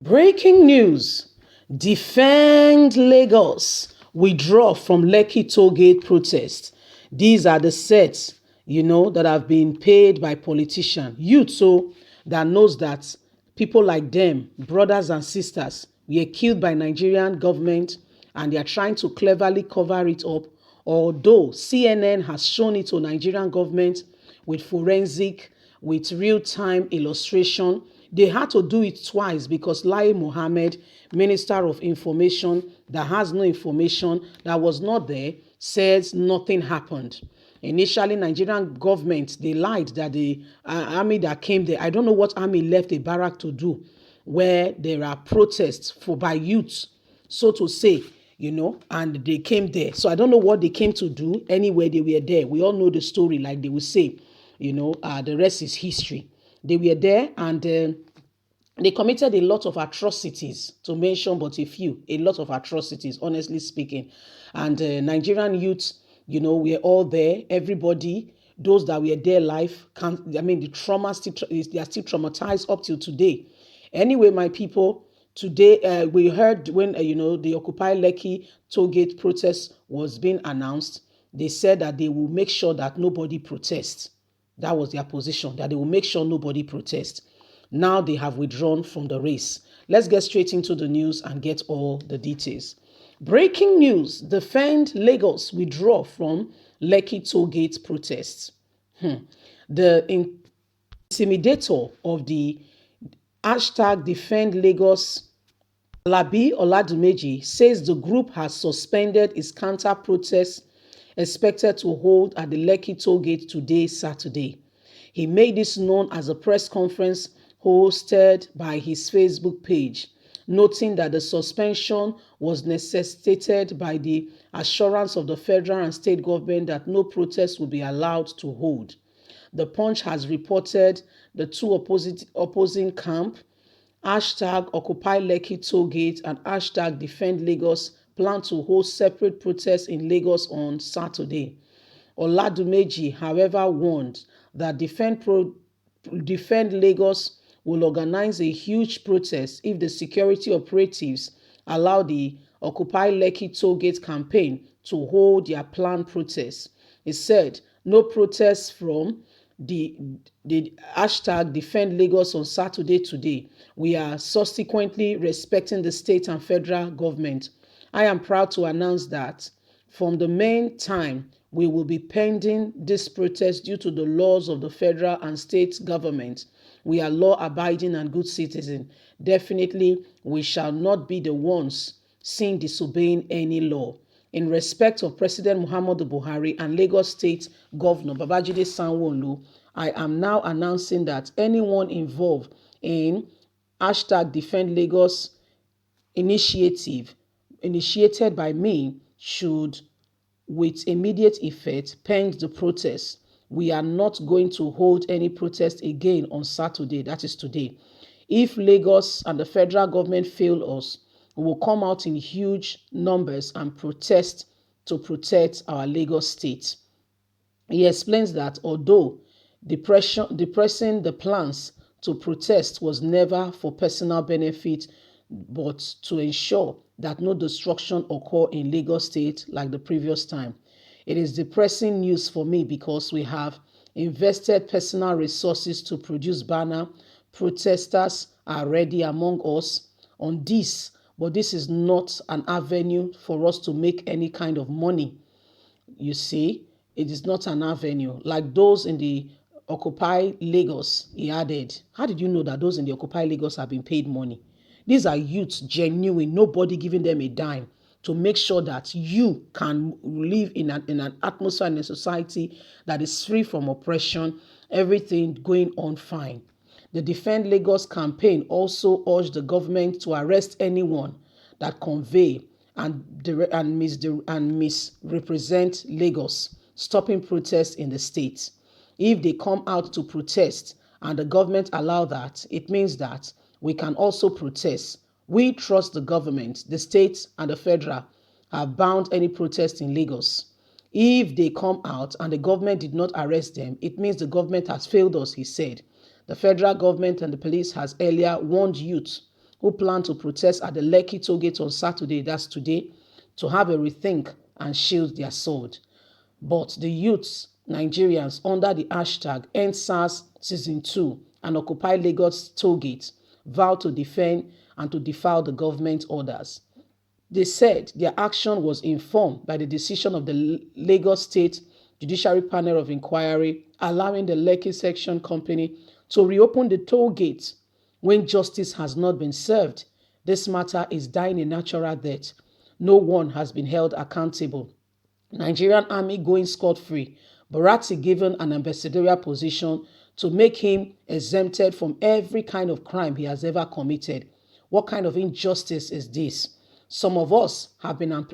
Breaking news. Defend Lagos. Withdraw from Lekki Tollgate protest. These are the sets, that have been paid by politicians. Youth, so that knows that people like them, brothers and sisters, were killed by Nigerian government and they are trying to cleverly cover it up. Although CNN has shown it to Nigerian government with forensic, with real-time illustration. They had to do it twice because Lai Mohammed, Minister of Information, that has no information, that was not there, says nothing happened. Initially, Nigerian government, they lied that the army that came there, I don't know what army left a barrack to do, where there are protests by youths, so to say, and they came there. So I don't know what they came to do. Anyway, they were there. We all know the story, like they would say, the rest is history. They were there and they committed a lot of atrocities, to mention but a lot of atrocities, honestly speaking. And Nigerian youths, we're all there. Everybody, those that were there live, the trauma, they are still traumatized up till today. Anyway, my people, today we heard when, the Occupy Lekki Tollgate protest was being announced. They said that they will make sure that nobody protests. That was their position, that they will make sure nobody protests. Now they have withdrawn from the race. Let's get straight into the news and get all the details. Breaking news. Defend Lagos withdraw from Lekki Tollgate protests. The intimidator of the hashtag Defend Lagos, Labi Oladumeji, says the group has suspended its counter-protest expected to hold at the Lekki Tollgate today, Saturday. He made this known as a press conference hosted by his Facebook page, noting that the suspension was necessitated by the assurance of the federal and state government that no protest will be allowed to hold. The Punch has reported the two opposing camps, hashtag Occupy Lekki Tollgate and hashtag Defend Lagos, plan to hold separate protests in Lagos on Saturday. Oladumeji, however, warned that Defend Lagos will organize a huge protest if the security operatives allow the Occupy Lekki Tollgate campaign to hold their planned protests. He said, no protests from the hashtag Defend Lagos on Saturday today. We are subsequently respecting the state and federal government. I am proud to announce that from the main time we will be pending this protest due to the laws of the federal and state government. We are law-abiding and good citizens. Definitely, we shall not be the ones seen disobeying any law. In respect of President Muhammadu Buhari and Lagos State Governor Babajide Sanwo-Olu, I am now announcing that anyone involved in hashtag Defend Lagos initiative initiated by me should, with immediate effect, pend the protest. We are not going to hold any protest again on Saturday, that is today. If Lagos and the federal government fail us, we will come out in huge numbers and protest to protect our Lagos state. He explains that although depressing the plans to protest was never for personal benefit, but to ensure that no destruction occur in Lagos State like the previous time. It is depressing news for me because we have invested personal resources to produce banner. Protesters are ready among us on this, but this is not an avenue for us to make any kind of money. You see, it is not an avenue like those in the Occupy Lagos, he added. How did you know that those in the Occupy Lagos have been paid money? These are youths, genuine, nobody giving them a dime to make sure that you can live in an atmosphere and a society that is free from oppression, everything going on fine. The Defend Lagos campaign also urged the government to arrest anyone that convey and misrepresent Lagos, stopping protests in the state. If they come out to protest and the government allow that, it means that we can also protest. We trust the government, the state and the federal have bound any protest in Lagos. If they come out and the government did not arrest them, it means the government has failed us, he said. The federal government and the police has earlier warned youth who plan to protest at the Lekki Tollgate on Saturday, that's today, to have a rethink and shield their sword. But the youths, Nigerians, under the hashtag EndSARS Season 2 and Occupy Lagos Tollgate, vowed to defend and to defy the government orders. They said their action was informed by the decision of the Lagos State Judiciary Panel of Inquiry allowing the Lekki Section Company to reopen the toll gate when justice has not been served. This matter is dying a natural death. No one has been held accountable. Nigerian army going scot-free. Barati given an ambassadorial position to make him exempted from every kind of crime he has ever committed. What kind of injustice is this? Some of us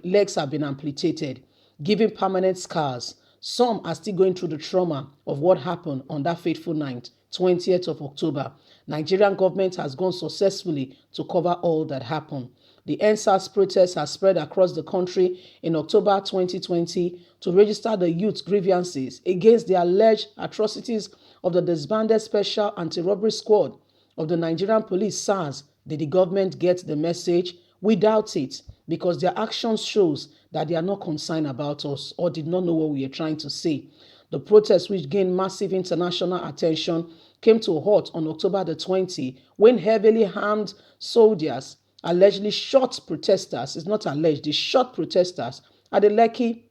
legs have been amputated, given permanent scars. Some are still going through the trauma of what happened on that fateful night, 20th of October. Nigerian government has gone successfully to cover all that happened. The EndSARS protest has spread across the country in October 2020 to register the youth grievances against the alleged atrocities of the disbanded Special Anti-Robbery Squad of the Nigerian Police SARS. Did the government get the message? We doubt it, because their actions shows that they are not concerned about us or did not know what we are trying to say. The protest, which gained massive international attention, came to a halt on October the 20th when heavily armed soldiers allegedly shot protesters. It's not alleged, they shot protesters at the Lekki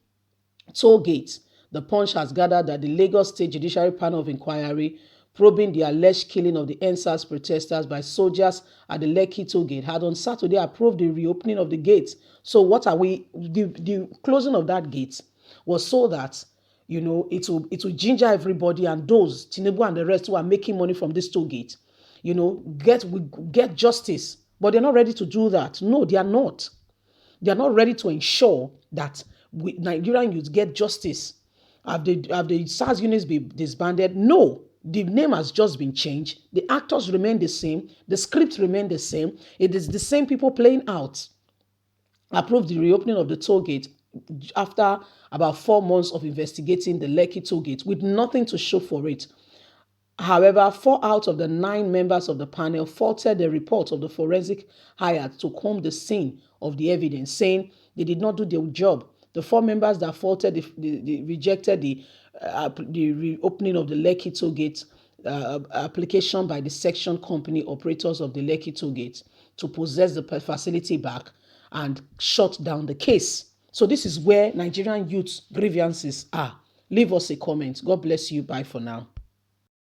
Tollgate. The Punch has gathered that the Lagos State Judiciary Panel of Inquiry probing the alleged killing of the EndSARS protesters by soldiers at the Lekki Tollgate had on Saturday approved the reopening of the gates. So what are we, the closing of that gate was so that, it will ginger everybody and those, Tinubu and the rest who are making money from this tollgate, get justice. But they're not ready to do that. No, they are not. They are not ready to ensure that Nigerian youth get justice. Have the SARS units been disbanded? No. The name has just been changed. The actors remain the same. The script remain the same. It is the same people playing out. Approved the reopening of the toll gate after about 4 months of investigating the Lekki toll gate with nothing to show for it. However, 4 out of the 9 members of the panel faulted the report of the forensic hired to comb the scene of the evidence, saying they did not do their job. The 4 members that faulted rejected the reopening of the Lekki Tollgate application by the section company operators of the Lekki Tollgate to possess the facility back and shut down the case. So this is where Nigerian youth grievances are. Leave us a comment. God bless you. Bye for now.